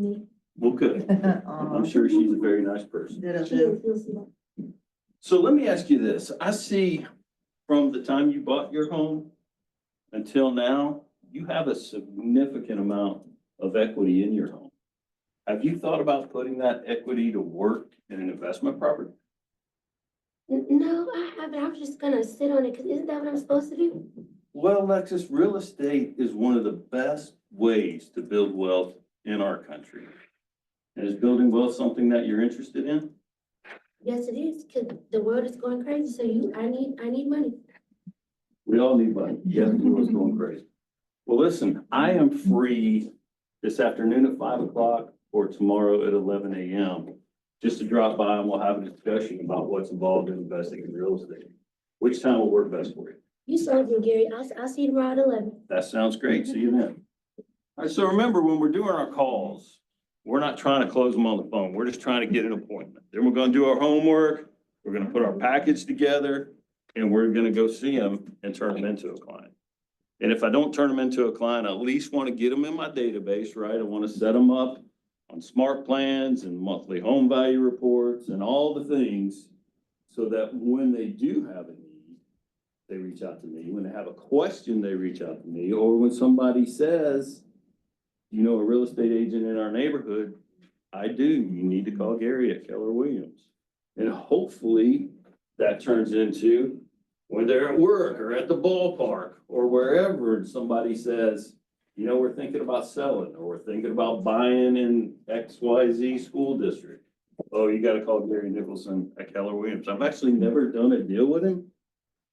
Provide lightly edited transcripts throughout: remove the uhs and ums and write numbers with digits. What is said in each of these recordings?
me. Well, good. I'm sure she's a very nice person. She is, you'll see that. So let me ask you this. I see from the time you bought your home until now, you have a significant amount of equity in your home. Have you thought about putting that equity to work in an investment property? No, I haven't. I was just gonna sit on it, because isn't that what I'm supposed to do? Well, Alexis, real estate is one of the best ways to build wealth in our country. And is building wealth something that you're interested in? Yes, it is, because the world is going crazy, so I need money. We all need money. Yes, the world's going crazy. Well, listen, I am free this afternoon at 5 o'clock or tomorrow at 11 a.m. just to drop by and we'll have a discussion about what's involved in investing in real estate. Which time will work best for you? You sold me, Gary. I'll see you tomorrow at 11. That sounds great. See you then. All right, so remember, when we're doing our calls, we're not trying to close them on the phone. We're just trying to get an appointment. Then we're gonna do our homework. We're gonna put our package together and we're gonna go see them and turn them into a client. And if I don't turn them into a client, I at least want to get them in my database, right? I want to set them up on smart plans and monthly home value reports and all the things so that when they do have a need, they reach out to me. When they have a question, they reach out to me. Or when somebody says, you know, a real estate agent in our neighborhood, I do. You need to call Gary at Keller Williams. And hopefully that turns into when they're at work or at the ballpark or wherever, and somebody says, you know, we're thinking about selling or we're thinking about buying in XYZ school district. Oh, you gotta call Gary Nicholson at Keller Williams. I've actually never done a deal with him,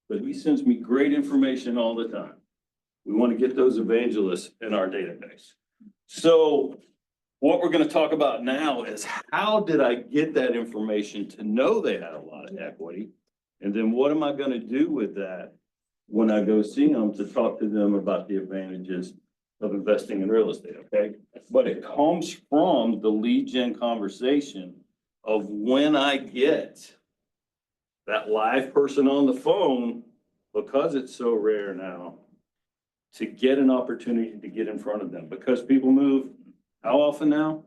but he sends me great information all the time. We want to get those evangelists in our database. So what we're going to talk about now is how did I get that information to know they had a lot of equity? And then what am I going to do with that when I go see them to talk to them about the advantages of investing in real estate, okay? But it comes from the lead gen conversation of when I get that live person on the phone, because it's so rare now, to get an opportunity to get in front of them, because people move, how often now?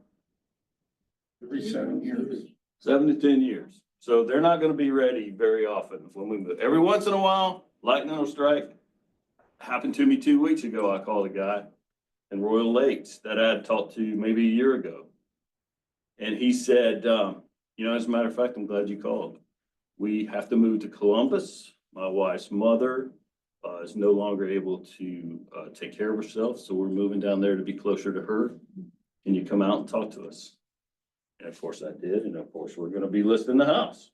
Every 7 years. 7 to 10 years. So they're not gonna be ready very often when we move. Every once in a while, lightning will strike. Happened to me 2 weeks ago. I called a guy in Royal Lakes that I had talked to maybe a year ago. And he said, you know, as a matter of fact, I'm glad you called. We have to move to Columbus. My wife's mother is no longer able to take care of herself. So we're moving down there to be closer to her. Can you come out and talk to us? And of course I did. And of course, we're going to be listing the house.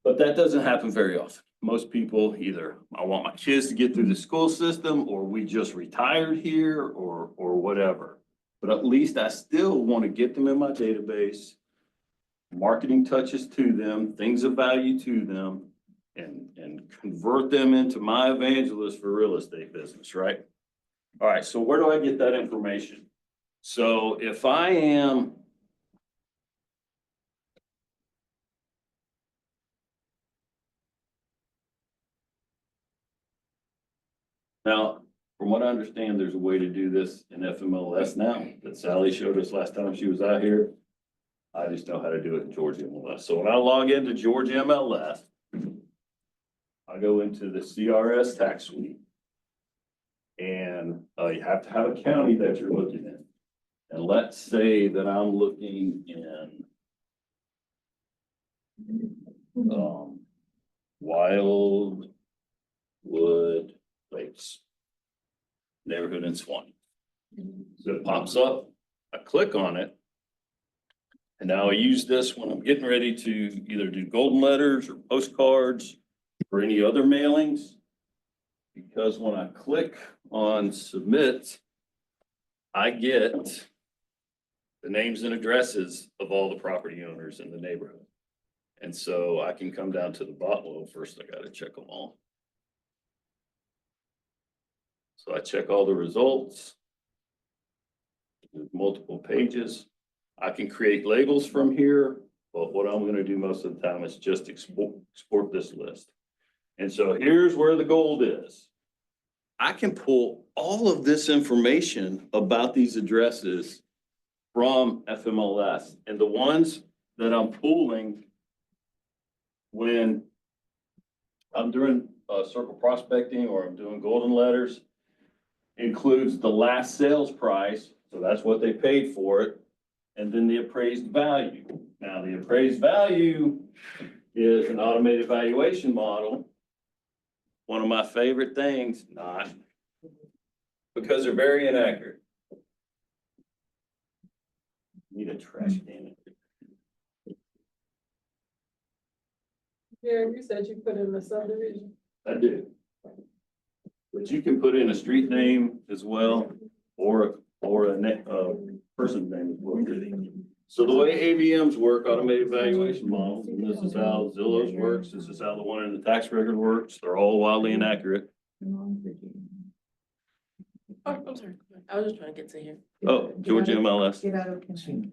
But that doesn't happen very often. Most people either, I want my kids to get through the school system, or we just retired here, or whatever. But at least I still want to get them in my database, marketing touches to them, things of value to them, and convert them into my evangelists for real estate business, right? All right, so where do I get that information? So if I am now, from what I understand, there's a way to do this in FMLS now that Sally showed us last time she was out here. I just know how to do it in Georgia MLS. So when I log into Georgia MLS, I go into the CRS tax suite. And you have to have a county that you're looking in. And let's say that I'm looking in Wildwood Lakes neighborhood in Swanee. So it pops up, I click on it. And now I use this when I'm getting ready to either do golden letters or postcards or any other mailings. Because when I click on submit, I get the names and addresses of all the property owners in the neighborhood. And so I can come down to the bottom. Well, first I got to check them all. So I check all the results. There's multiple pages. I can create labels from here, but what I'm going to do most of the time is just export this list. And so here's where the gold is. I can pull all of this information about these addresses from FMLS, and the ones that I'm pulling when I'm doing circle prospecting or I'm doing golden letters includes the last sales price, so that's what they paid for it, and then the appraised value. Now, the appraised value is an automated valuation model. One of my favorite things, not because they're very inaccurate. Need a trash can. Yeah, you said you put in the subdivision. I do. But you can put in a street name as well, or a person's name as well. So the way AVMs work, automated valuation models, and this is how Zillow's works, this is how the one in the tax record works, they're all wildly inaccurate. Oh, I'm sorry. I was just trying to get to here. Oh, Georgia MLS, Get out of Command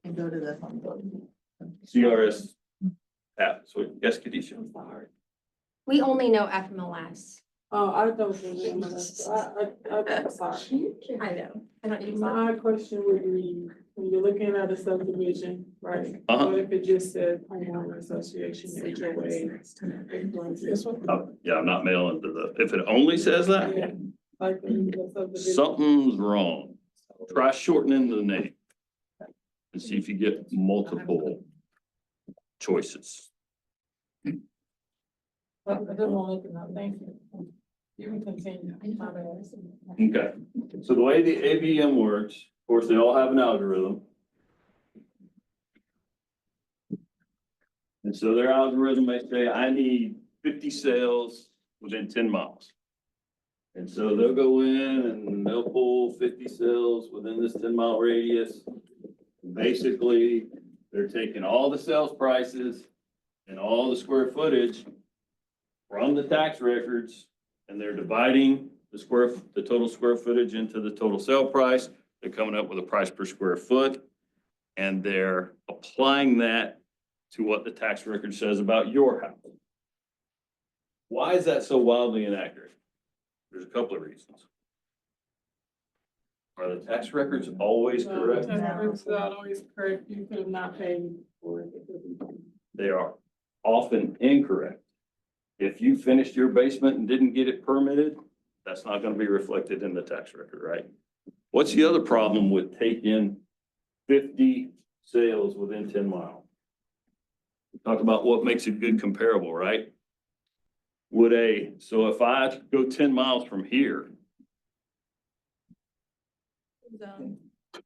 and go to the home. CRS app, so yes, Kadisha. I'm sorry. We only know FMLS. Oh, I don't think I'm sorry. I know. I don't use that. My question would be, when you're looking at a subdivision, right? Uh-huh. What if it just said homeowner association, HOA? This one? Oh, yeah, I'm not mailing to the, if it only says that, Yeah, like the subdivision. something's wrong. Try shortening the name and see if you get multiple choices. I don't want to look at thank you. You can continue. My bad. Okay, so the way the AVM works, of course, they all have an algorithm. And so their algorithm may say, I need 50 sales within 10 miles. And so they'll go in and they'll pull 50 sales within this 10-mile radius. Basically, they're taking all the sales prices and all the square footage from the tax records, and they're dividing the total square footage into the total sale price. They're coming up with a price per square foot, and they're applying that to what the tax record says about your house. Why is that so wildly inaccurate? There's a couple of reasons. Are the tax records always No, correct? the tax records not always correct. You could have not paid for it. They are often incorrect. If you finished your basement and didn't get it permitted, that's not gonna be reflected in the tax record, right? What's the other problem with taking 50 sales within 10 miles? Talk about what makes it good comparable, right? So if I go 10 miles from here,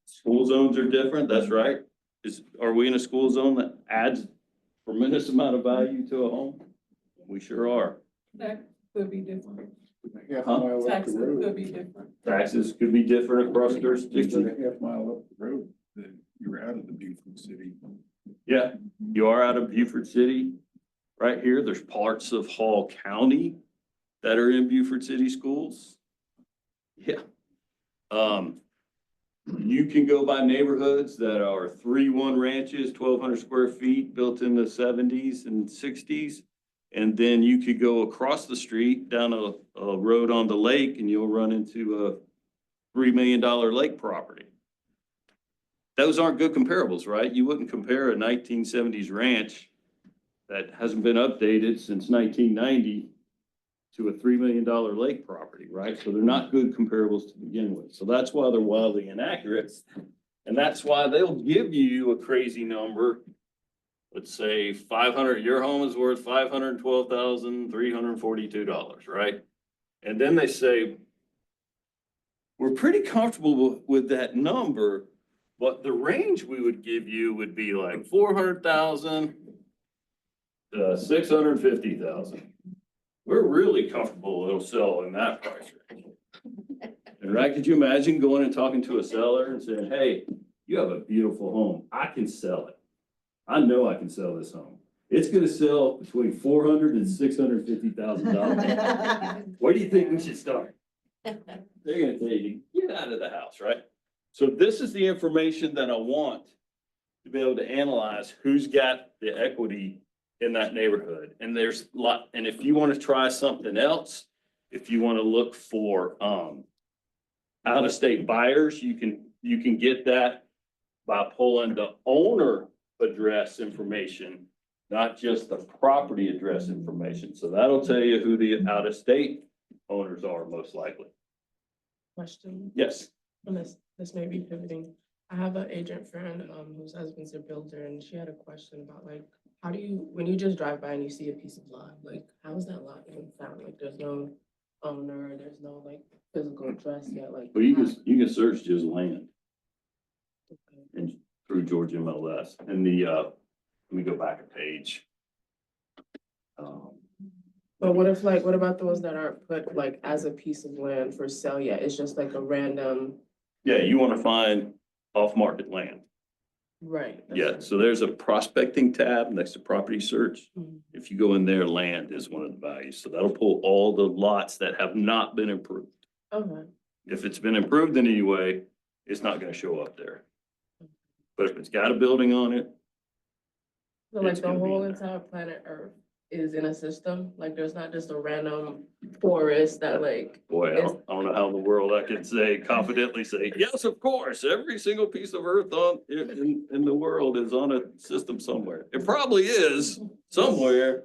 school zones are different, that's right. Are we in a school zone that adds tremendous amount of value to a home? We sure are. That could be different. Half mile up Taxes the could road. be different. Taxes could be different across Just jurisdictions. a half mile up the road, then you're out of the Beaufort city. Yeah, you are out of Beaufort City. Right here, there's parts of Hall County that are in Beaufort City schools. Yeah. You can go by neighborhoods that are 3-1 ranches, 1,200 square feet, built in the 70s and 60s. And then you could go across the street down a road on the lake and you'll run into a $3 million lake property. Those aren't good comparables, right? You wouldn't compare a 1970s ranch that hasn't been updated since 1990 to a $3 million lake property, right? So they're not good comparables to begin with. So that's why they're wildly inaccurate. And that's why they'll give you a crazy number. Let's say 500, your home is worth $512,342, right? And then they say, we're pretty comfortable with that number, but the range we would give you would be like 400,000 to 650,000. We're really comfortable it'll sell in that price range. And right, could you imagine going and talking to a seller and saying, hey, you have a beautiful home. I can sell it. I know I can sell this home. It's gonna sell between $400,000 and $650,000. Where do you think we should start? They're gonna tell you, get out of the house, right? So this is the information that I want to be able to analyze who's got the equity in that neighborhood. And there's a lot, and if you want to try something else, if you want to look for, out-of-state buyers, you can get that by pulling the owner address information, not just the property address information. So that'll tell you who the out-of-state owners are most likely. Question, Yes. and this may be pivoting. I have an agent friend, whose husband's a builder, and she had a question about like, how do you, when you just drive by and you see a piece of lot, like, how is that lot even found? Like, there's no owner, there's no like physical address yet, like. Well, you can search just land and through Georgia MLS and let me go back a page. But what if like, what about those that aren't put like as a piece of land for sale yet? It's just like a random. Yeah, you want to find off-market land. Right. Yeah, so there's a prospecting tab next to property search. Mhm. If you go in there, land is one of the values. So that'll pull all the lots that have not been improved. Okay. If it's been improved in any way, it's not gonna show up there. But if it's got a building on it, So like It's the gonna be whole in there. entire planet Earth is in a system, like there's not just a random forest that like. boy, I don't know how in the world I can say confidently say, yes, of course, every single piece of earth in the world is on a system somewhere. It probably is somewhere.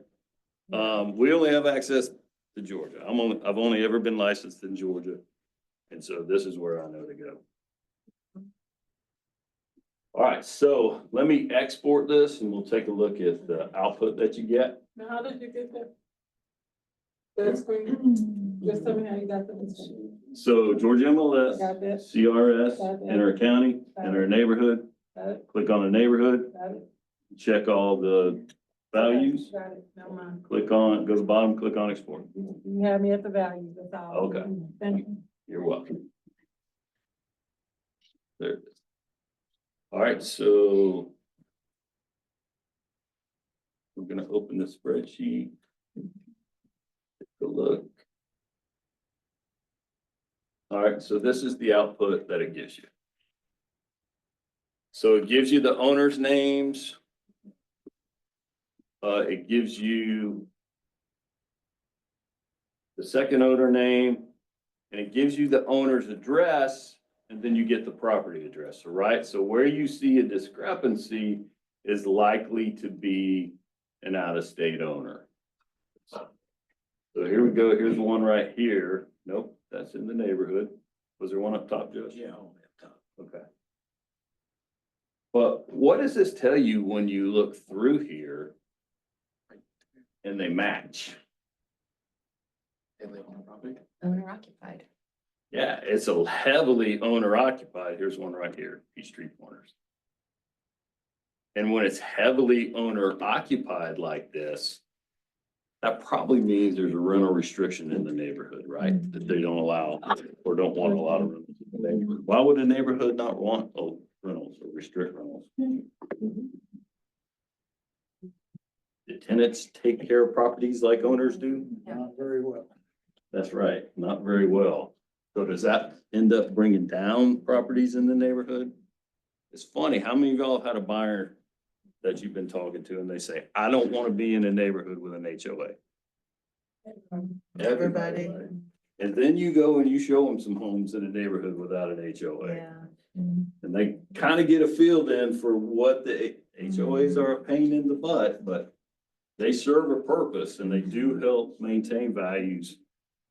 We only have access to Georgia. I've only ever been licensed in Georgia. And so this is where I know to go. All right, so let me export this and we'll take a look at the output that you get. Now, how did you get that? That screen? Just tell me how you got that. So Georgia MLS, Got that, CRS, Got that. enter a county, enter a neighborhood, got it, click on the neighborhood, got it. check all the values, Got it, never mind. click on, go to the bottom, click on export. You have me at the values, that's all. Okay. Thank you. You're welcome. There it is. All right, so we're gonna open the spreadsheet. Take a look. All right, so this is the output that it gives you. So it gives you the owners' names. It gives you the second owner name, and it gives you the owner's address, and then you get the property address, right? So where you see a discrepancy is likely to be an out-of-state owner. So here we go, here's one right here. Nope, that's in the neighborhood. Was there one up top, Josh? Yeah, only up top. Okay. But what does this tell you when you look through here and they match? They live on the property. Owner occupied. Yeah, it's a heavily owner occupied. Here's one right here, Peachtree Corners. And when it's heavily owner occupied like this, that probably means there's a rental restriction in the neighborhood, right? That they don't allow or don't want a lot of rentals in the neighborhood. Why would a neighborhood not want rentals or restrict rentals? Do tenants take care of properties like owners do? Not very well. That's right, not very well. So does that end up bringing down properties in the neighborhood? It's funny, how many of y'all have had a buyer that you've been talking to and they say, I don't want to be in a neighborhood with an HOA? Everybody. And then you go and you show them some homes in a neighborhood without an HOA. Yeah. And they kind of get a feel then for what the HOAs are a pain in the butt, but they serve a purpose and they do help maintain values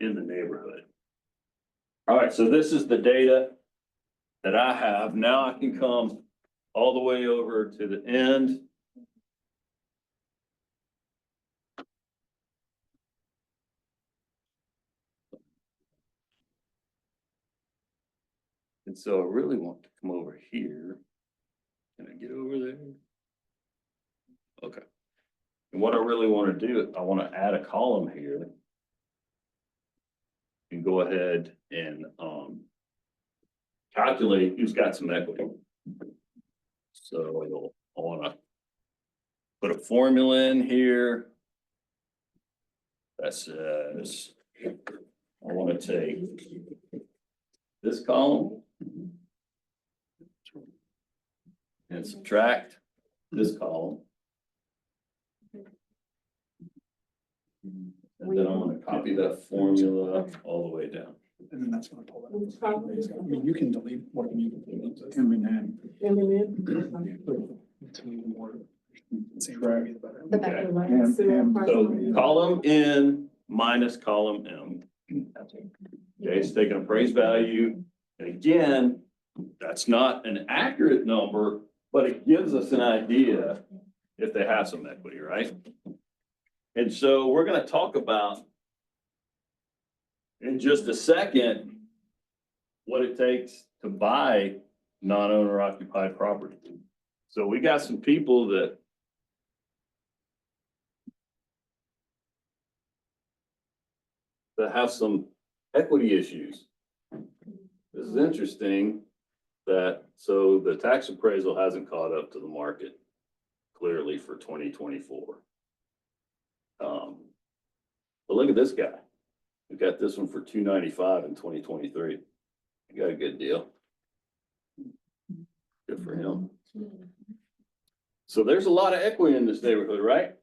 in the neighborhood. All right, so this is the data that I have. Now I can come all the way over to the end. And so I really want to come over here. Can I get over there? Okay. And what I really want to do, I want to add a column here. And go ahead and calculate who's got some equity. So I want to put a formula in here that says I want to take this column and subtract this column. And then I'm gonna copy that formula all the way down. And then that's gonna pull that. Which property is I that? mean, you can delete what you can delete, M and N. To me, the more. It seems to be the better. The back Okay. of the line. And- and- So column N minus column M. Okay, it's taking appraised value. And again, that's not an accurate number, but it gives us an idea if they have some equity, right? And so we're gonna talk about in just a second what it takes to buy non-owner occupied property. So we got some people that have some equity issues. This is interesting that, so the tax appraisal hasn't caught up to the market clearly for 2024. But look at this guy. We got this one for 295 in 2023. You got a good deal. Good for him. So there's a lot of equity in this neighborhood, right?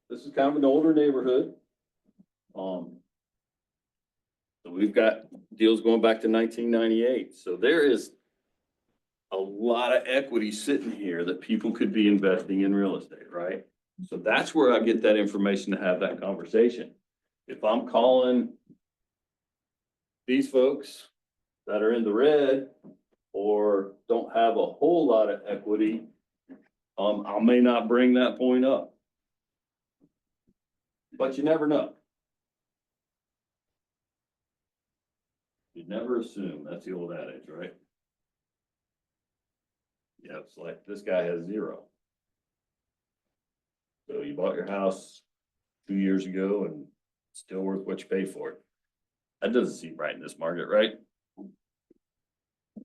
This is kind of an older neighborhood. So we've got deals going back to 1998. So there is a lot of equity sitting here that people could be investing in real estate, right? So that's where I get that information to have that conversation. If I'm calling these folks that are in the red or don't have a whole lot of equity, I may not bring that point up. But you never know. You never assume. That's the old adage, right? Yeah, it's like this guy has 0. So you bought your house 2 years ago and it's still worth what you paid for it. That doesn't seem right in this market, right?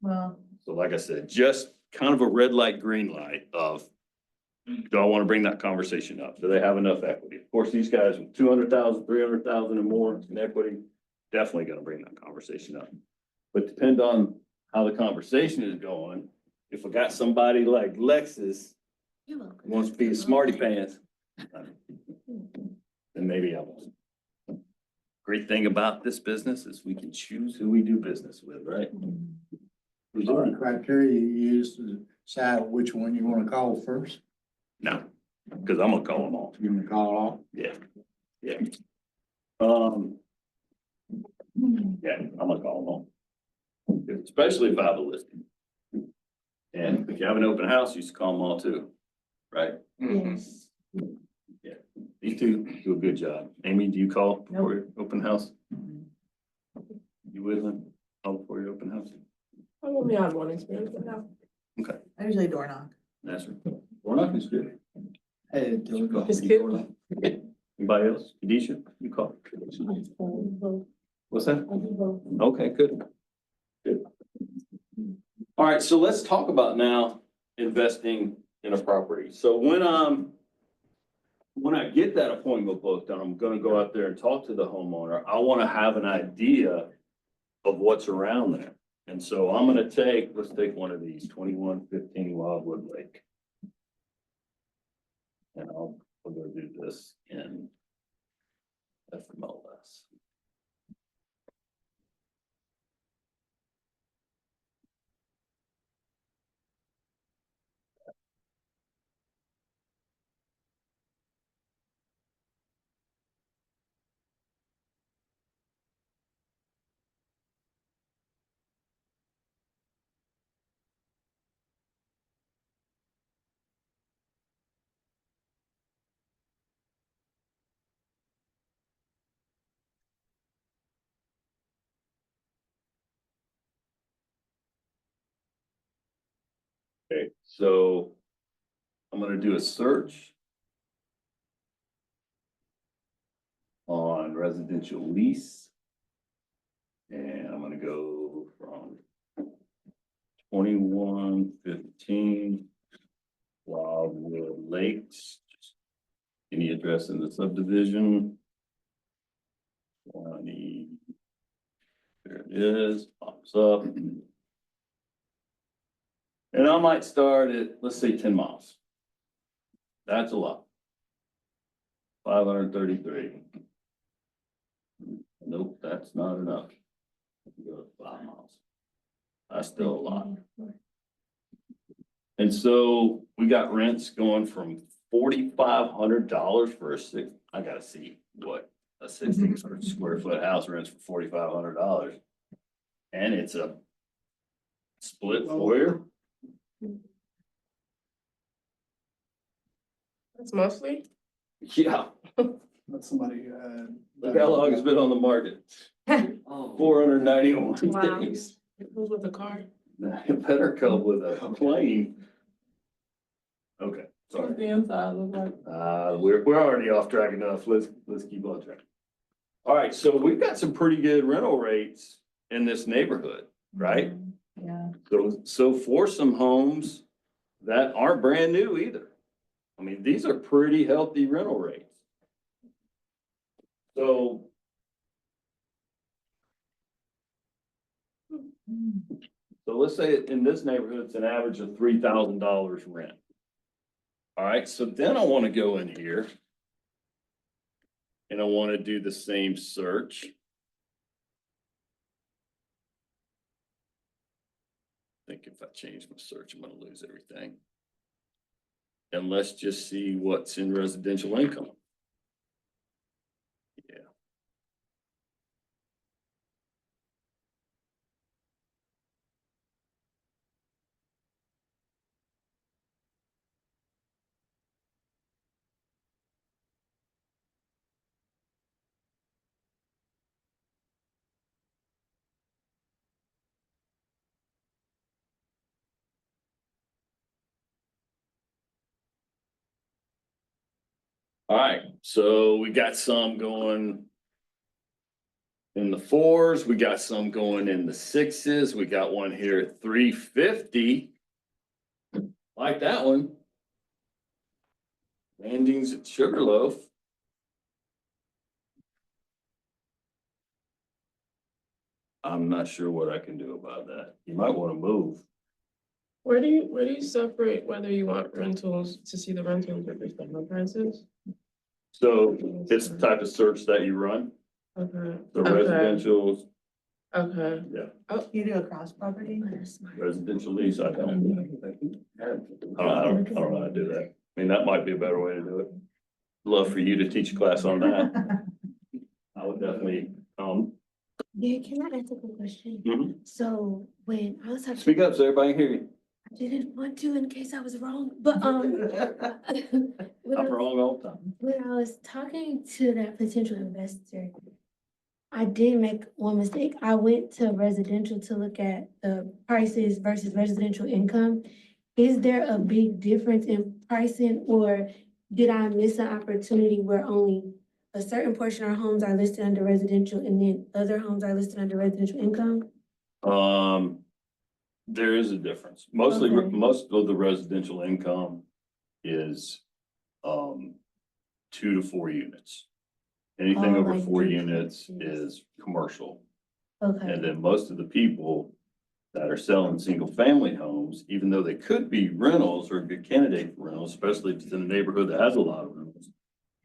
Well, So like I said, just kind of a red light, green light of, do I want to bring that conversation up? Do they have enough equity? Of course, these guys with 200,000, 300,000 and more in equity, definitely gonna bring that conversation up. But depend on how the conversation is going. If I got somebody like Lexus You're welcome. who wants to be a smarty pants, then maybe I won't. Great thing about this business is we can choose who we do business with, right? Is there a criteria you use to decide which one you wanna call first? No, because I'm gonna call them all. You wanna call off? Yeah, yeah. Yeah, I'm gonna call them all. Especially if I have a listing. And if you have an open house, you should call them all too, right? Yes. Yeah, these two do a good job. Amy, do you call for your open house? You with them? Call for your open house? I only had one experience with that. I usually door knock. That's right. We're not considering. Hey, His kid. Anybody else? Kadisha, you call? What's that? Okay, good. Good. All right, so let's talk about now investing in a property. So when I get that appointment booked and I'm gonna go out there and talk to the homeowner, I wanna have an idea of what's around there. And so I'm gonna let's take one of these, 2115 Wildwood Lake. And we'll go do this in FMLS. Okay, so I'm gonna do a search on residential lease. And I'm gonna go from 2115 Wildwood Lakes. Any address in the subdivision. 20. There it is, pops up. And I might start at, let's say 10 miles. That's a lot. 533. Nope, that's not enough. Go to 5 miles. That's still a lot. And so we got rents going from $4,500 for I gotta see what a 16 square foot house rents for $4,500. And it's a split foyer. That's mostly? Yeah, That's somebody, look how long it's been on the market. 491 Wow. days. Who's with the car? It better come with a plane. Okay, sorry. What's the inside look like? We're already off track enough. Let's keep on track. All right, so we've got some pretty good rental rates in this neighborhood, right? Yeah. So for some homes that aren't brand new either. I mean, these are pretty healthy rental rates. So let's say in this neighborhood, it's an average of $3,000 rent. All right, so then I want to go in here and I want to do the same search. I think if I change my search, I'm going to lose everything. And let's just see what's in residential income. Yeah. All right, so we got some going in the 4s, we got some going in the 6s, we got one here at 350. Like that one. Landings at Sugarloaf. I'm not sure what I can do about that. You might want to move. Where do you separate whether you want rentals to see the rentals or based on the prices? So it's the type of search that you run, Okay. the Okay. residential, Okay. yeah, You do a cross property? residential lease, I don't know how to do that. I mean, that might be a better way to do it. Love for you to teach a class on that. I would definitely, Yeah, can I ask a quick question? Mhm. So when I was talking. Speak up so everybody can hear you. I didn't want to in case I was wrong, but, I'm wrong all the time. when I was talking to that potential investor, I did make one mistake. I went to residential to look at the prices versus residential income. Is there a big difference in pricing, or did I miss an opportunity where only a certain portion of homes are listed under residential and then other homes are listed under residential income? There is a difference. Mostly, Okay. most of the residential income is, 2 to 4 units. Anything Oh, over like 4 duplexes. units is commercial. Okay, And then most of the people that are selling single family homes, even though they could be rentals or a good candidate for rentals, especially if it's in a neighborhood that has a lot of rentals,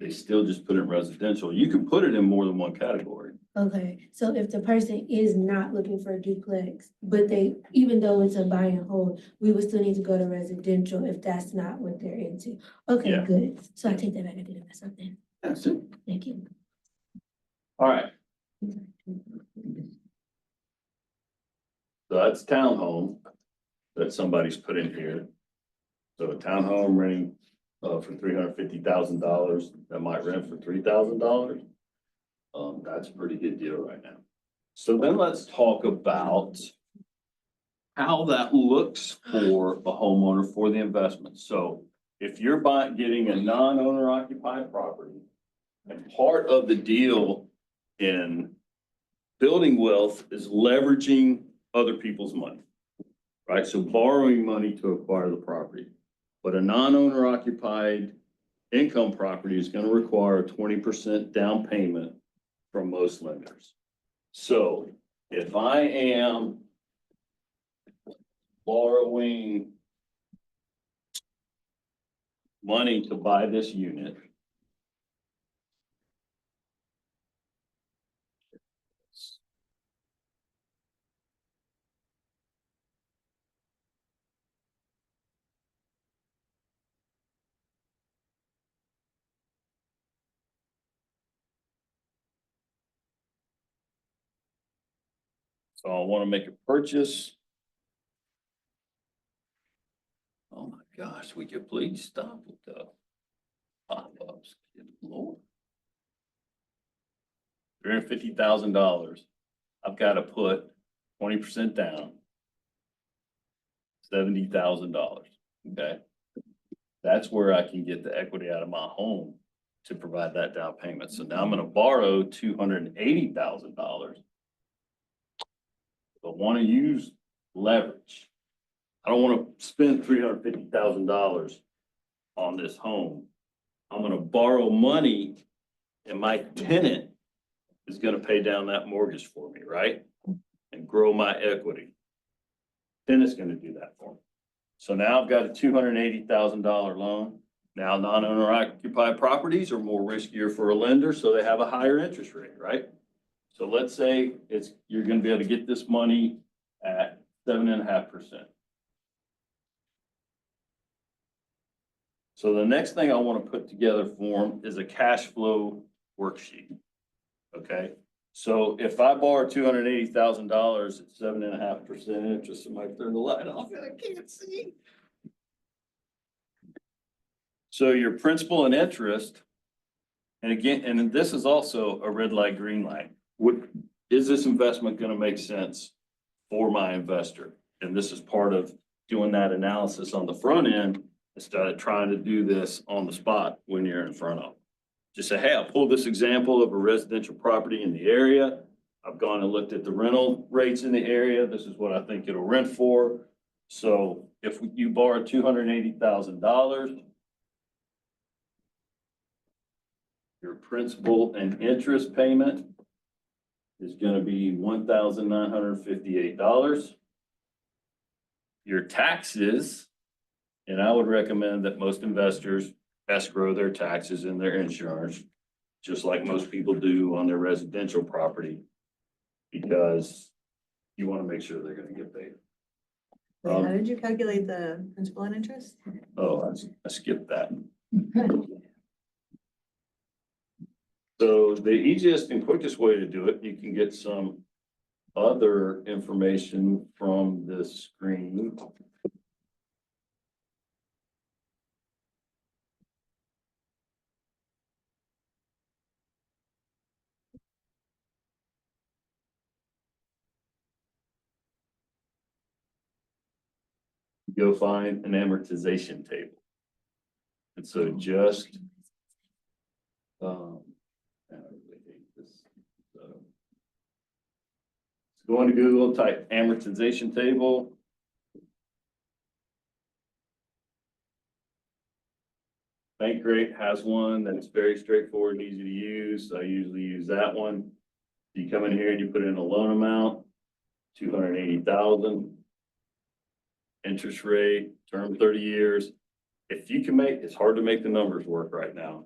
they still just put it in residential. You can put it in more than one category. okay. So if the person is not looking for a duplex, but they, even though it's a buy and hold, we would still need to go to residential if that's not what they're into. Okay, Yeah. good. So I take that back. I did mess up then. That's it. Thank you. All right. So that's townhome that somebody's put in here. So a townhome renting for $350,000 that might rent for $3,000. That's a pretty good deal right now. So then let's talk about how that looks for a homeowner for the investment. So if you're getting a non-owner occupied property, and part of the deal in building wealth is leveraging other people's money, right? So borrowing money to acquire the property. But a non-owner occupied income property is going to require a 20% down payment from most lenders. So if I am borrowing money to buy this unit, So I want to make a purchase. Oh my gosh, we could please stop with the pop-ups. Good Lord. $350,000. I've got to put 20% down. $70,000, okay? That's where I can get the equity out of my home to provide that down payment. So now I'm gonna borrow $280,000. But want to use leverage. I don't want to spend $350,000 on this home. I'm gonna borrow money and my tenant is gonna pay down that mortgage for me, right? And grow my equity. Tenant's gonna do that for me. So now I've got a $280,000 loan. Now, non-owner occupied properties are more riskier for a lender, so they have a higher interest rate, right? So let's say you're gonna be able to get this money at 7.5%. So the next thing I want to put together for them is a cash flow worksheet. Okay, so if I borrow $280,000 at 7.5% interest, somebody turn the light off and I can't see. So your principal and interest, and again, and this is also a red light, green light. Is this investment gonna make sense for my investor? And this is part of doing that analysis on the front end instead of trying to do this on the spot when you're in front of. Just say, hey, I pulled this example of a residential property in the area. I've gone and looked at the rental rates in the area. This is what I think it'll rent for. So if you borrow $280,000, your principal and interest payment is gonna be $1,958. Your taxes, and I would recommend that most investors escrow their taxes and their insurance, just like most people do on their residential property, because you wanna make sure they're gonna get paid. Wait, how did you calculate the principal and interest? Oh, I skipped that. So the easiest and quickest way to do it, you can get some other information from this screen. Go find an amortization table. And so just, I really hate this. So go into Google, type amortization table. Bankrate has one that's very straightforward and easy to use. I usually use that one. You come in here and you put in a loan amount, 280,000. Interest rate, term 30 years. If you can make, it's hard to make the numbers work right now.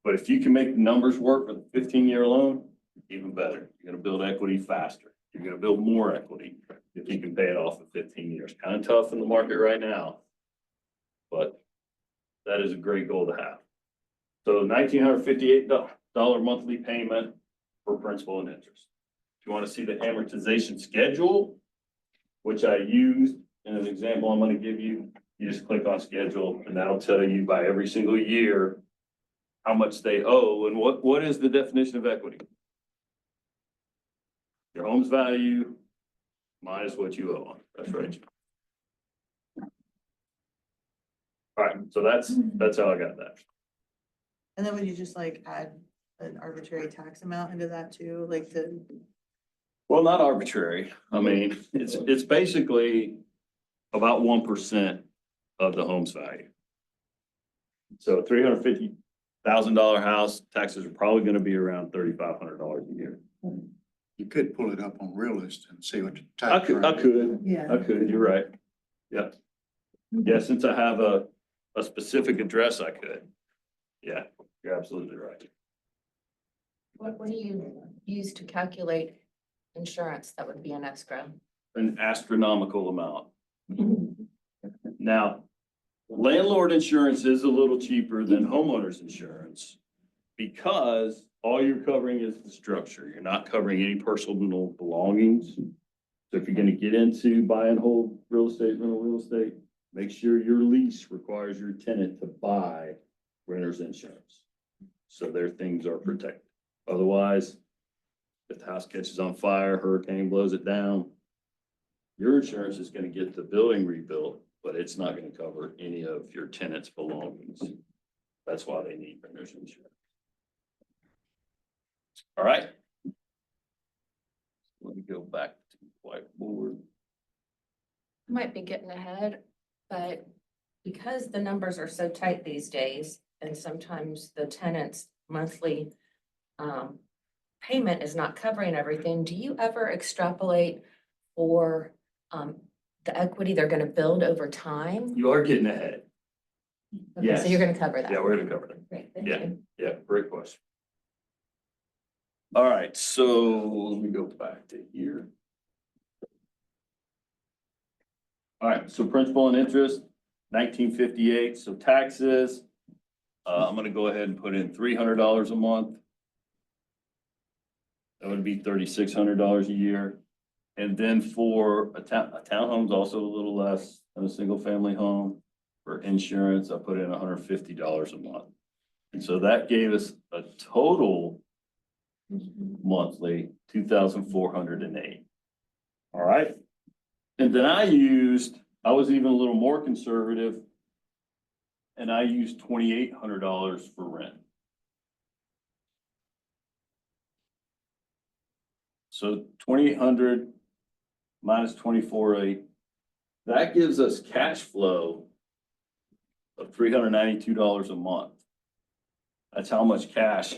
But if you can make the numbers work with a 15-year loan, even better. You're gonna build equity faster. You're gonna build more equity if you can pay it off in 15 years. Kind of tough in the market right now, but that is a great goal to have. So $1,958 monthly payment for principal and interest. If you want to see the amortization schedule, which I used in an example I'm going to give you, you just click on schedule and that'll tell you by every single year how much they owe and what is the definition of equity. Your home's value minus what you owe on. That's right. All right, so that's how I got that. And then would you just like add an arbitrary tax amount into that too, like the, Well, not arbitrary. I mean, it's basically about 1% of the home's value. So $350,000 house, taxes are probably gonna be around $3,500 a year. You could pull it up on Realist and see what the I tax could, rate. yeah. you're right. Yeah. Yeah, since I have a specific address, I could. Yeah, you're absolutely right. What do you use to calculate insurance that would be an escrow? An astronomical amount. Now, landlord insurance is a little cheaper than homeowner's insurance because all you're covering is the structure. You're not covering any personal belongings. So if you're gonna get into buy and hold real estate, rental real estate, make sure your lease requires your tenant to buy renter's insurance. So their things are protected. Otherwise, if the house catches on fire, hurricane blows it down, your insurance is gonna get the building rebuilt, but it's not gonna cover any of your tenant's belongings. That's why they need renter's insurance. All right. Let me go back to the whiteboard. Might be getting ahead, but because the numbers are so tight these days, and sometimes the tenant's monthly payment is not covering everything, do you ever extrapolate for the equity they're gonna build over time? You are getting ahead. Okay, so you're gonna cover that. Yeah, we're gonna cover that. Great, thank Yeah. you. Yeah, great question. All right, so let me go back to here. All right, so principal and interest, 1958, so taxes. I'm gonna go ahead and put in $300 a month. That would be $3,600 a year. And then for a townhome's also a little less than a single family home. For insurance, I put in $150 a month. And so that gave us a total monthly, 2,408. All right. And then I was even a little more conservative. And I used $2,800 for rent. So 2,800 minus 24,800, that gives us cash flow of $392 a month. That's how much cash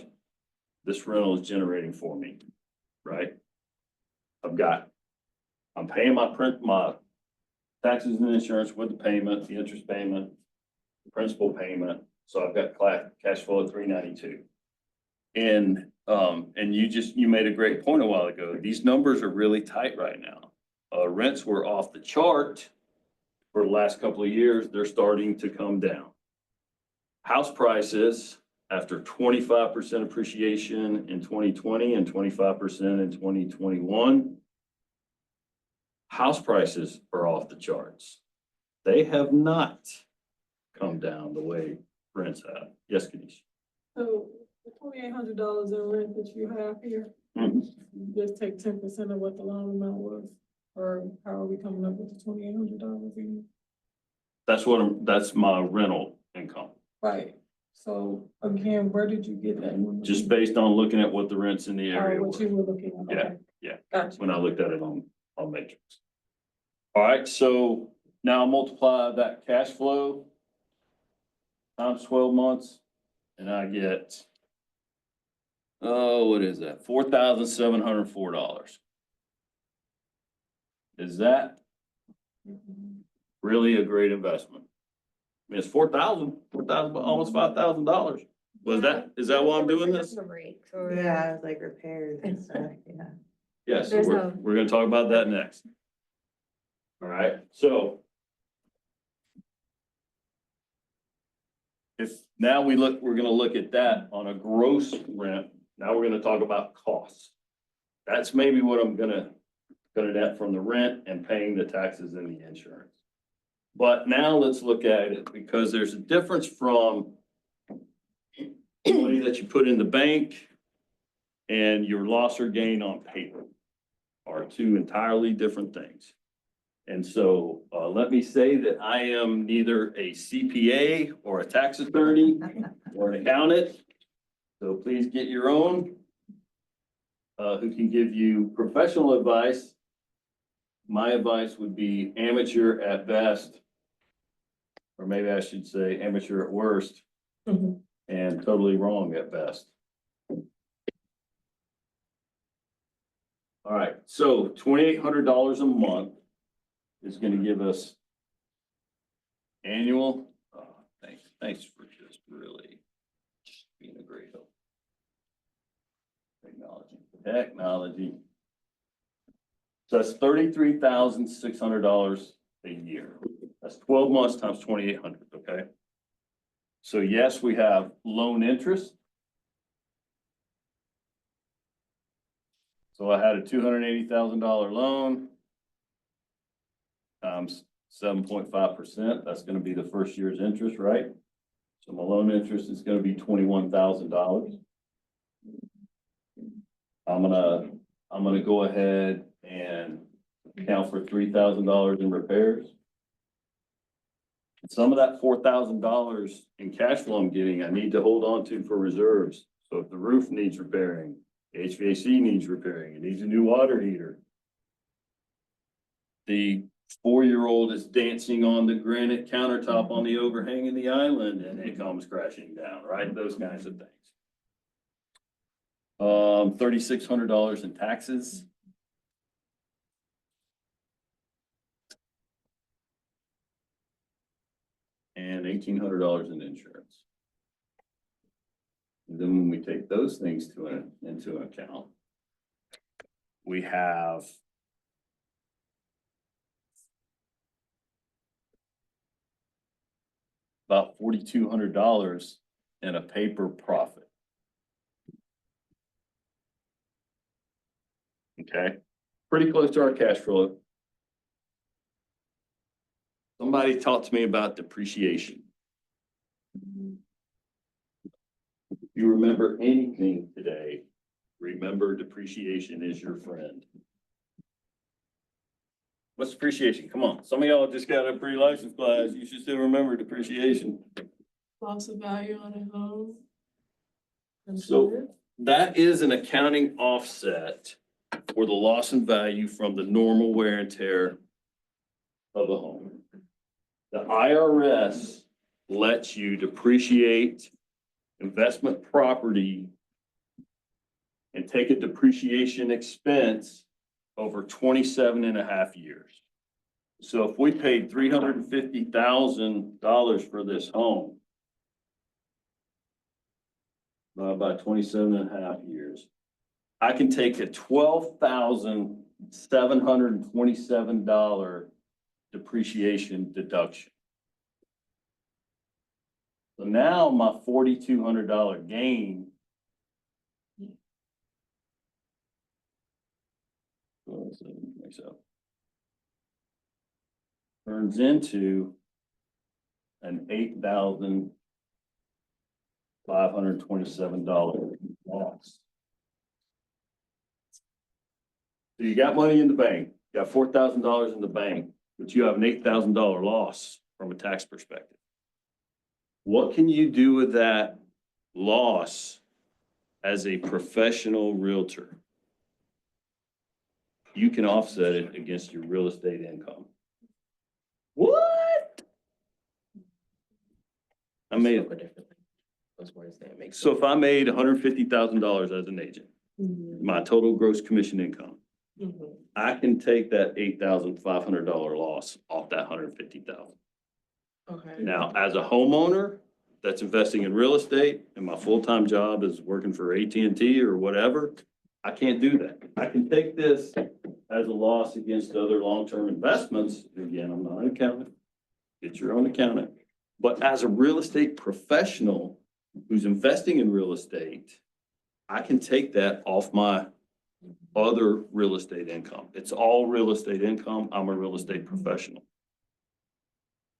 this rental is generating for me, right? I'm paying my taxes and insurance with the payment, the interest payment, the principal payment. So I've got cash flow of $392. And you made a great point a while ago. These numbers are really tight right now. Rents were off the chart for the last couple of years. They're starting to come down. House prices, after 25% appreciation in 2020 and 25% in 2021, house prices are off the charts. They have not come down the way rents have. Yes, Kanisha. So the $2,800 in rent that you have here, Mhm. just take 10% of what the loan amount was? Or how are we coming up with the $2,800 a year? That's my rental income, Right, so again, where did you get that number? just based on looking at what the rents in the area Or what were you were looking at? Yeah, Okay. yeah. Gotcha. when I looked at it on Matrix. All right, so now multiply that cash flow times 12 months and I get, what is that? $4,704. Is that really a great investment? I mean, it's 4,000, almost $5,000. Is that why I'm doing this? Yeah, like repairs and stuff, yeah. Yes, There's we're gonna talk about that next. All right, so. If now we're gonna look at that on a gross rent, now we're gonna talk about costs. That's maybe what I'm gonna net from the rent and paying the taxes and the insurance. But now let's look at it because there's a difference from money that you put in the bank and your loss or gain on paper are two entirely different things. And so let me say that I am neither a CPA or a tax attorney or an accountant. So please get your own who can give you professional advice. My advice would be amateur at best, or maybe I should say amateur at worst, and totally wrong at best. All right, so $2,800 a month is gonna give us annual, thanks for just really being a great help. Technology. So that's $33,600 a year. That's 12 months times 2,800, okay? So yes, we have loan interest. So I had a $280,000 loan. times 7.5%, that's gonna be the first year's interest, right? So my loan interest is gonna be $21,000. I'm gonna go ahead and account for $3,000 in repairs. Some of that $4,000 in cash flow I'm getting, I need to hold on to for reserves. So if the roof needs repairing, the HVAC needs repairing, it needs a new water heater. The 4-year-old is dancing on the granite countertop on the overhang in the island and it comes crashing down, right? Those kinds of things. $3,600 in taxes. And $1,800 in insurance. And then when we take those things into account, we have about $4,200 in a paper profit. Okay, pretty close to our cash flow. Somebody talked to me about depreciation. If you remember anything today, remember depreciation is your friend. What's depreciation? Come on, some of y'all just got a pre-license class. You should still remember depreciation. Loss of value on a home. So that is an accounting offset for the loss in value from the normal wear and tear of a home. The IRS lets you depreciate investment property and take a depreciation expense over 27 and a half years. So if we paid $350,000 for this home, by 27 and a half years, I can take a $12,727 depreciation deduction. So now my $4,200 gain turns into an $8,527 loss. So you got money in the bank, you got $4,000 in the bank, but you have an $8,000 loss from a tax perspective. What can you do with that loss as a professional realtor? You can offset it against your real estate income. What? I made, Those words that make. so if I made $150,000 as an agent, my total gross commission income, I can take that $8,500 loss off that $150,000. Okay. Now, as a homeowner that's investing in real estate and my full-time job is working for AT&T or whatever, I can't do that. I can take this as a loss against other long-term investments. Again, I'm not an accountant. Get your own accountant. But as a real estate professional who's investing in real estate, I can take that off my other real estate income. It's all real estate income. I'm a real estate professional.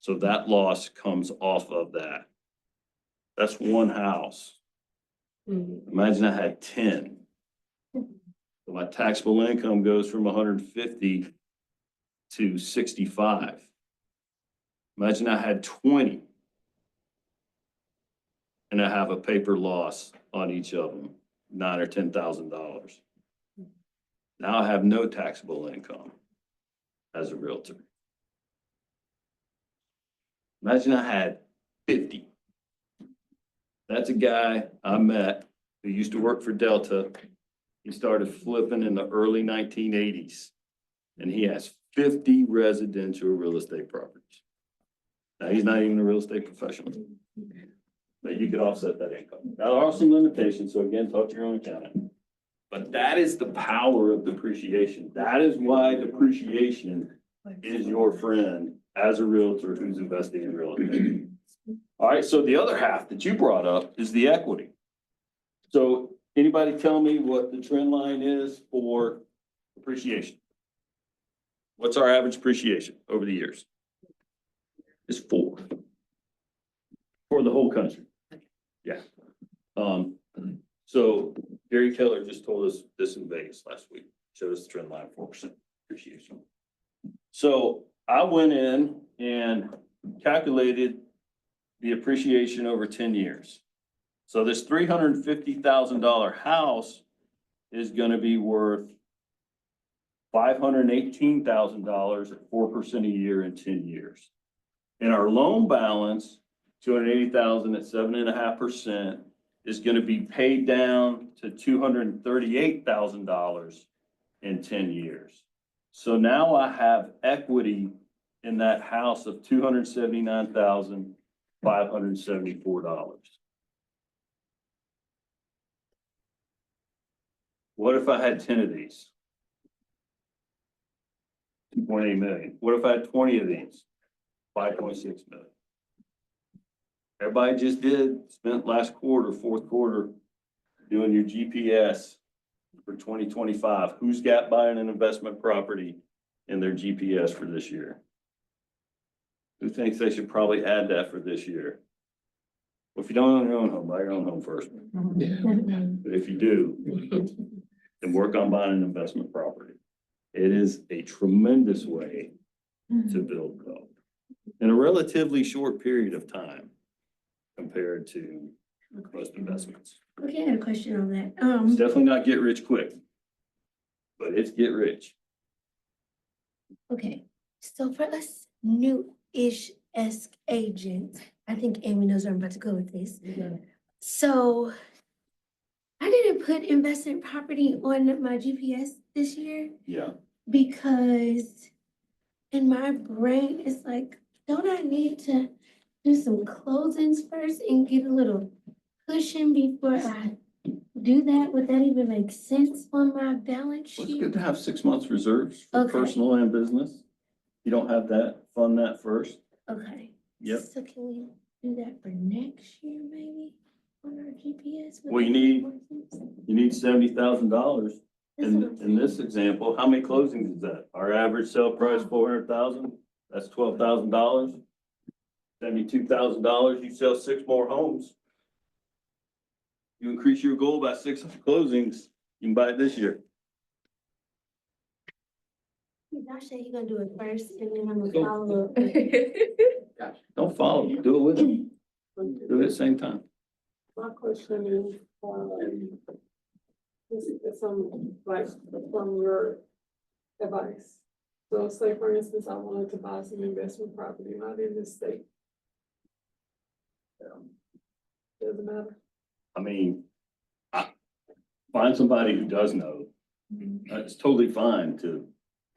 So that loss comes off of that. That's one house. Imagine I had 10. So my taxable income goes from 150 to 65. Imagine I had 20. And I have a paper loss on each of them, $9,000 or $10,000. Now I have no taxable income as a realtor. Imagine I had 50. That's a guy I met who used to work for Delta. He started flipping in the early 1980s, and he has 50 residential real estate properties. Now, he's not even a real estate professional, but you could offset that income. Now, there are some limitations, so again, talk to your own accountant. But that is the power of depreciation. That is why depreciation is your friend as a realtor who's investing in real estate. All right, so the other half that you brought up is the equity. So anybody tell me what the trend line is for depreciation? What's our average appreciation over the years? It's 4. For the whole country. Yeah. So Gary Keller just told us this in Vegas last week, showed us the trend line, 4% appreciation. So I went in and calculated the appreciation over 10 years. So this $350,000 house is gonna be worth $518,000 at 4% a year in 10 years. And our loan balance, 280,000 at 7.5%, is gonna be paid down to $238,000 in 10 years. So now I have equity in that house of $279,574. What if I had 10 of these? 2.8 million. What if I had 20 of these? 5.6 million. Everybody just spent last quarter, fourth quarter, doing your GPS for 2025. Who's got buying an investment property in their GPS for this year? Who thinks they should probably add that for this year? Well, if you don't own your own home, buy your own home first. But if you do, then work on buying an investment property. It is a tremendous way to build wealth in a relatively short period of time compared to most investments. Okay, I had a question on that. It's definitely not get rich quick, but it's get rich. Okay, so for us new-ish-esque agents, I think Amy knows where I'm about to go with this. So I didn't put investment property on my GPS this year Yeah. because in my brain, it's like, don't I need to do some closings first and get a little cushion before I do that? Would that even make sense on my balance Well, it's sheet? good to have 6 months reserves for Okay. personal and business. You don't have that, fund that first. Okay. Yep. So can we do that for next year, maybe, on our GPS? Would Well, you that make need- more sense? You need $70,000. That's what I'm In this example, how many closings is that? Our average sale price, 400,000, that's $12,000. $72,000, you sell 6 more homes. You increase your goal by 6 closings, you can buy it this year. Josh said he's gonna do it first and then I'm gonna Go. follow up. Don't follow, do it with them, do it at the same time. My question is, it's some, like, from your advice. So say, for instance, I wanted to buy some investment property not in this state. Doesn't matter. I mean, find somebody who does know. It's totally fine to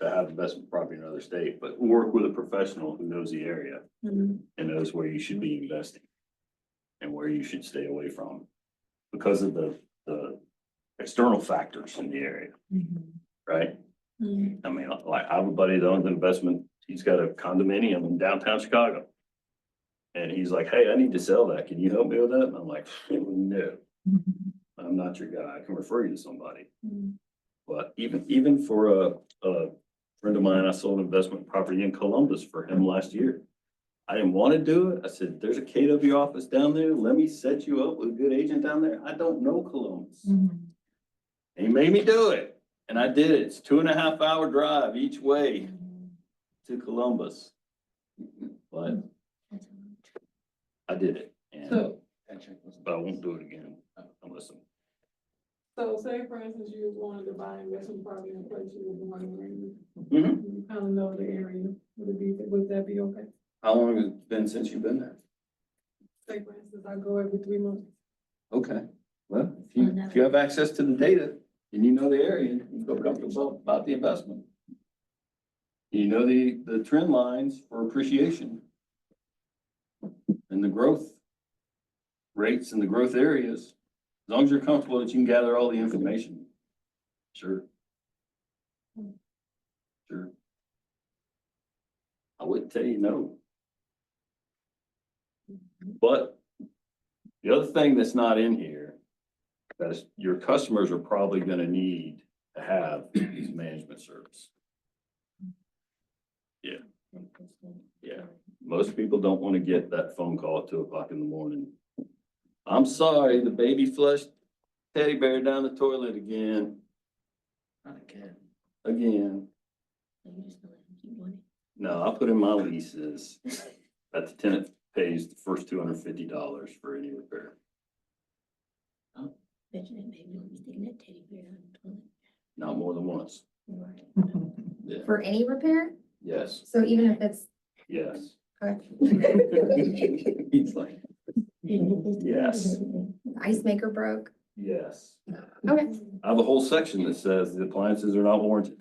have investment property in another state, but work with a professional who knows the area and knows where you should be investing and where you should stay away from because of the external factors in the area, right? I mean, like I have a buddy that owns an investment. He's got a condominium in downtown Chicago. And he's like, hey, I need to sell that. Can you help me with that? And I'm like, no, I'm not your guy. I can refer you to somebody. But even for a friend of mine, I sold an investment property in Columbus for him last year. I didn't want to do it. I said, there's a KW office down there. Let me set you up with a good agent down there. I don't know Columbus. And he made me do it. And I did it. It's 2.5 hour drive each way to Columbus. But I did it. And So, but I won't do it again. Unless so say for instance, you wanted to buy investment property in a place you were born and raised. Mhm. You kind of know the area, would that be okay? How long has it been since you've been there? Say for instance, I go every 3 months. Okay, well, if you have access to the data and you know the area, you feel comfortable about the investment. You know the trend lines for appreciation. And the growth rates in the growth areas, as long as you're comfortable that you can gather all the information. Sure. Sure. I wouldn't tell you no. But the other thing that's not in here, that your customers are probably gonna need to have is management service. Yeah. Most people don't want to get that phone call at 2 o'clock in the morning. I'm sorry, the baby flushed teddy bear down the toilet again. Not again. Again. No, I'll put in my leases that the tenant pays the first $250 for any repair. Imagine that baby will be sticking that teddy bear down the toilet. Not more than once. Yeah. For any repair? Yes, So even if it's, yes. okay, He's like, yes, ice maker broke, yes. okay. I have a whole section that says the appliances are not warranted.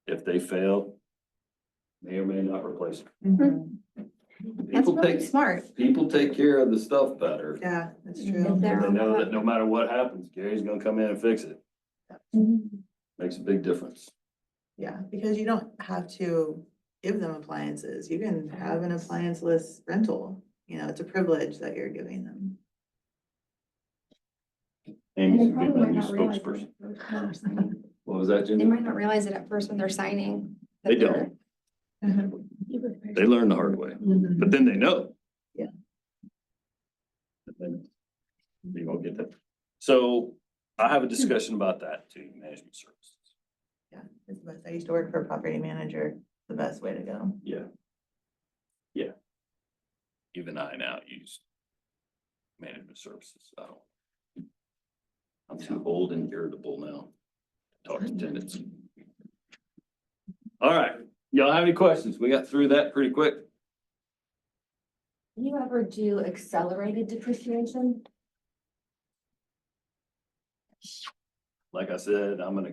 If they fail, may or may not replace them. Mhm. That's People really take, smart. people take care of the stuff better. Yeah, that's If true. they're They on know the that no matter what happens, Gary's gonna come in and fix it. Makes a big difference. Yeah, because you don't have to give them appliances. You can have an appliance-less rental. You know, it's a privilege that you're giving them. And Amy's they a good probably might new not realize spokesperson. it when they're signing. What was that, They Jimmy? might not realize it at first when they're signing. that They they're- don't. They learn the hard way, but then they know. Yeah. And then you won't get that. So I have a discussion about that too, management services. Yeah, it's the best. I used to work for a property manager, the best way to go. Yeah. Yeah. Even I now use management services. I don't. I'm too old and irritable now to talk to tenants. All right, y'all have any questions? We got through that pretty quick. Do you ever do accelerated depreciation? Like I said, I'm not an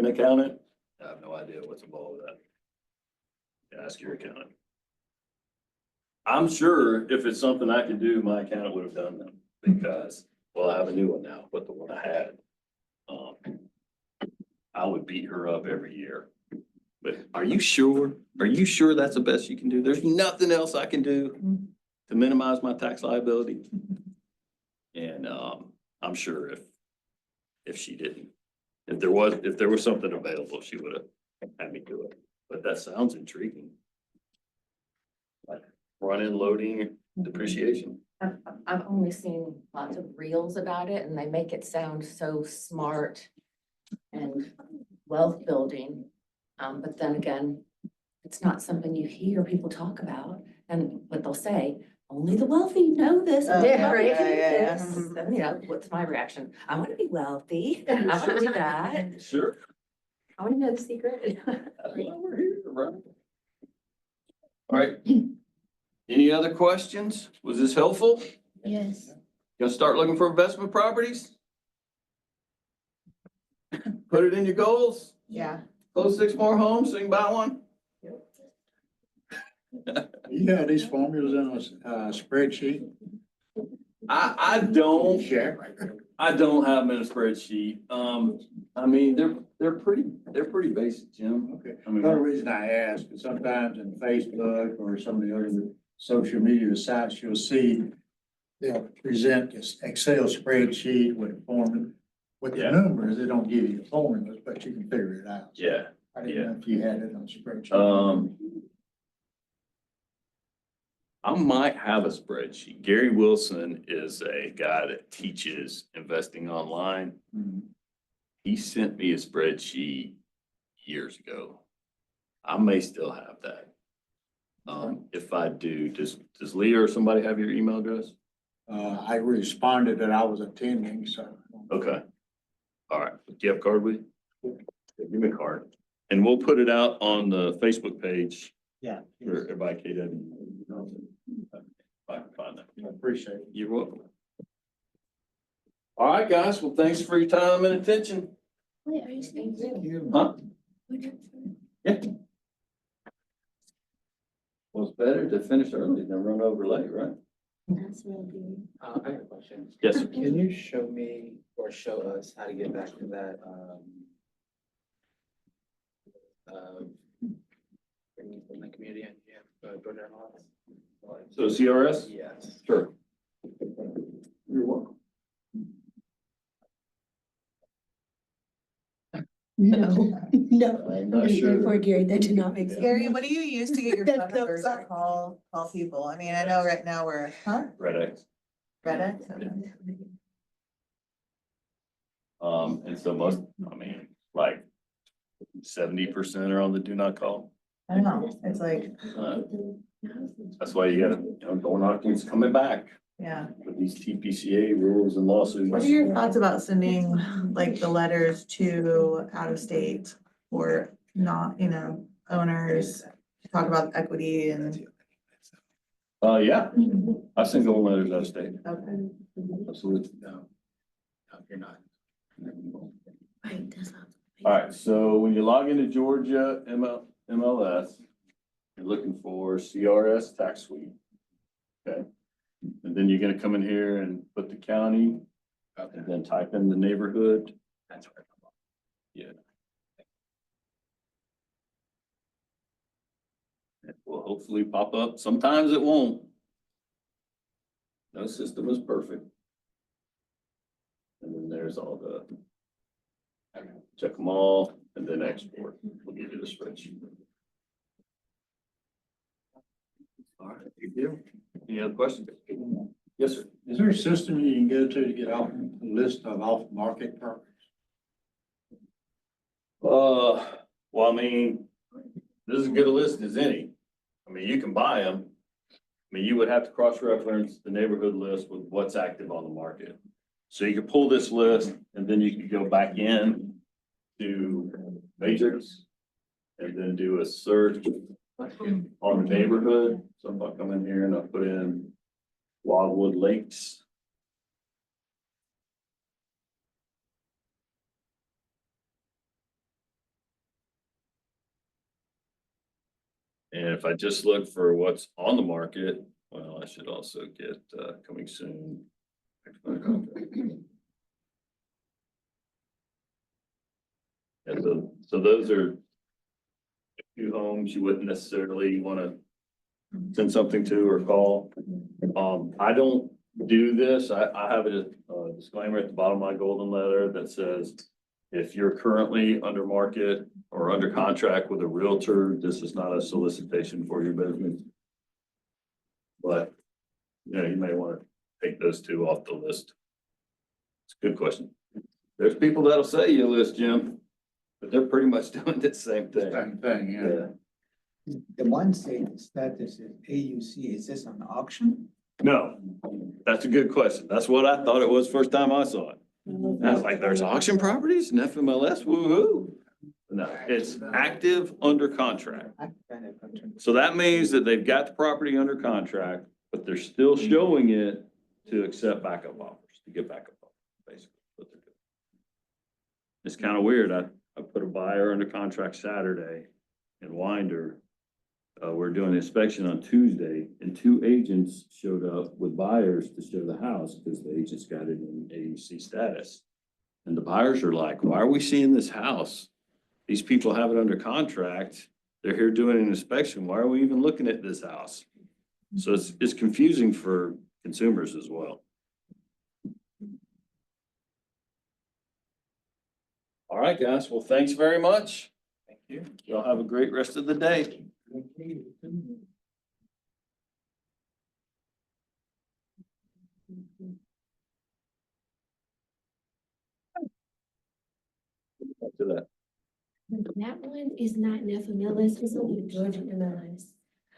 accountant. I have no idea what's involved with that. Ask your accountant. I'm sure if it's something I could do, my accountant would have done them because, well, I have a new one now, but the one I had, I would beat her up every year. But are you sure? Are you sure that's the best you can do? There's nothing else I can do to minimize my tax liability? And, I'm sure if she didn't, if there was something available, she would have had me do it. But that sounds intriguing. Like front-end loading depreciation. I've only seen lots of reels about it and they make it sound so smart and wealth building. But then again, it's not something you hear people talk about. And what they'll say, only the wealthy know this. Yeah, right? yeah. This. And, you know, what's my reaction? I want to be wealthy. I want to do that. Sure. I want to know the secret. That's why we're here, right? All right. Any other questions? Was this helpful? Yes. Gonna start looking for investment properties? Put it in your goals, Yeah. close 6 more homes so you can buy one? You have these formulas in a spreadsheet? I don't, Share. I don't have them in a spreadsheet. I mean, they're pretty basic, Jim. Okay. I mean, Another reason I ask is sometimes in Facebook or some of the other social media sites, you'll see they'll present this Excel spreadsheet with a formula. With the Yeah. numbers, they don't give you the formulas, but you can figure it out. yeah. I didn't know if you had it on spreadsheet. I might have a spreadsheet. Gary Wilson is a guy that teaches investing online. Mhm. He sent me a spreadsheet years ago. I may still have that. If I do, does Leah or somebody have your email address? I responded that I was attending, so. Okay. All right. Do you have a card with you? Give me a card. And we'll put it out on the Facebook page Yeah. for everybody, KW. If I can find that. I appreciate it. You're welcome. All right, guys. Well, thanks for your time and attention. Wait, are you saying? Huh? Yeah. Well, it's better to finish early than run over late, right? That's real good. I have a question. Yes, sir. Can you show me or show us how to get back to that, bringing from the community and, Georgia Laws? So CRS? Yes. Sure. You're welcome. No. No, I'm I'm not gonna sure. say for Gary, that did not make sense. Gary, what do you use to get your phone That's so numbers sorry. or call people? I mean, I know right now we're, huh? Red X. Red X? Okay. And so most, I mean, like 70% are on the do not call. I don't know, it's like, Uh, That's why you gotta, door knocking's coming back yeah. with these TPCA rules and lawsuits. What are your thoughts about sending like the letters to out of state or not, owners? Talk about equity and, Yeah, I send gold letters out of state, okay. absolutely. No, you're not. Right, that's not. All right, so when you log into Georgia MLS, you're looking for CRS tax suite. Okay, and then you're gonna come in here and put the county, and then type in the neighborhood. That's where. Yeah. It will hopefully pop up. Sometimes it won't. No system is perfect. And then there's all the, check them all and then export. We'll give you the spreadsheet. All right, thank you. Any other questions? Yes, sir. Is there a system you can go to get off a list of off-market properties? Well, I mean, this is as good a list as any. I mean, you can buy them. I mean, you would have to cross-reference the neighborhood list with what's active on the market. So you could pull this list and then you could go back in to Matrix and then do a search on the neighborhood. So if I come in here and I put in Wildwood Lakes. And if I just look for what's on the market, well, I should also get coming soon. And so those are a few homes you wouldn't necessarily want to send something to or call. I don't do this. I have a disclaimer at the bottom of my golden letter that says, if you're currently under market or under contract with a realtor, this is not a solicitation for your business. But, you may want to take those two off the list. It's a good question. There's people that'll say you list, Jim, but they're pretty much doing the same thing. Same thing, yeah. The one saying status is AUC, is this an auction? No, that's a good question. That's what I thought it was first time I saw it. I was like, there's auction properties in FMLS, woo-hoo. No, it's active under contract. I kind of contract. So that means that they've got the property under contract, but they're still showing it to accept backup offers, to get backup offers, basically what they're doing. It's kind of weird. I put a buyer under contract Saturday in Winder. We're doing an inspection on Tuesday and 2 agents showed up with buyers to show the house because the agents got it in AUC status. And the buyers are like, why are we seeing this house? These people have it under contract. They're here doing an inspection. Why are we even looking at this house? So it's confusing for consumers as well. All right, guys. Well, thanks very much. Thank you. Y'all have a great rest of the day. Back to that. That one is not in FMLS, it's only Georgia MLS.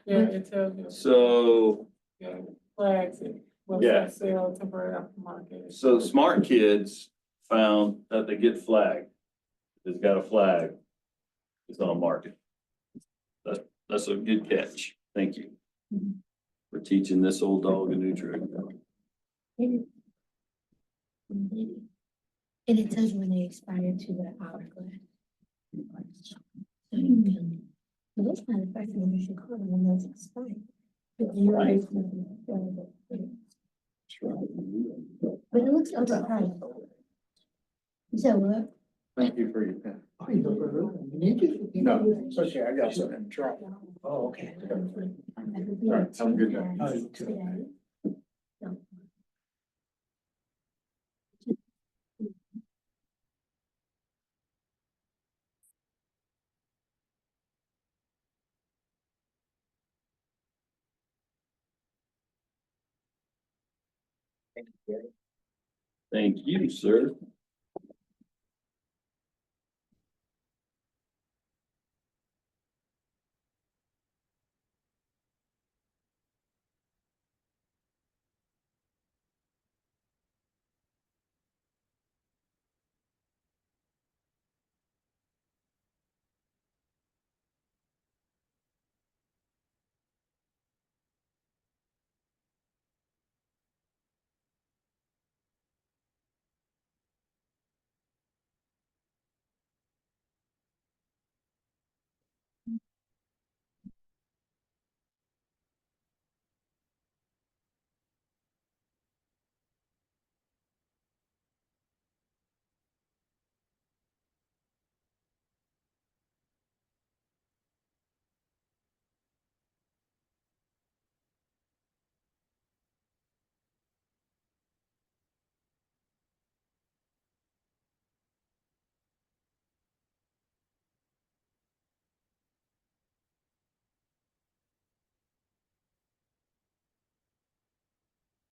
Yeah, it tells you. So, Yeah, flags it. Yeah. Website sale, temporary aftermarket. so smart kids found that they get flagged. It's got a flag. It's on market. That's a good catch. Thank you for teaching this old dog a new trick. And it tells you when they expire to the hourglass. So you can, but that's not the first one you should call them when those expire. Right. But it looks overpriced. You said what? Thank you for your pen. No, it's okay, I got something in trouble. Oh, okay. All right, have a good day. Oh, you too. Thank you, sir.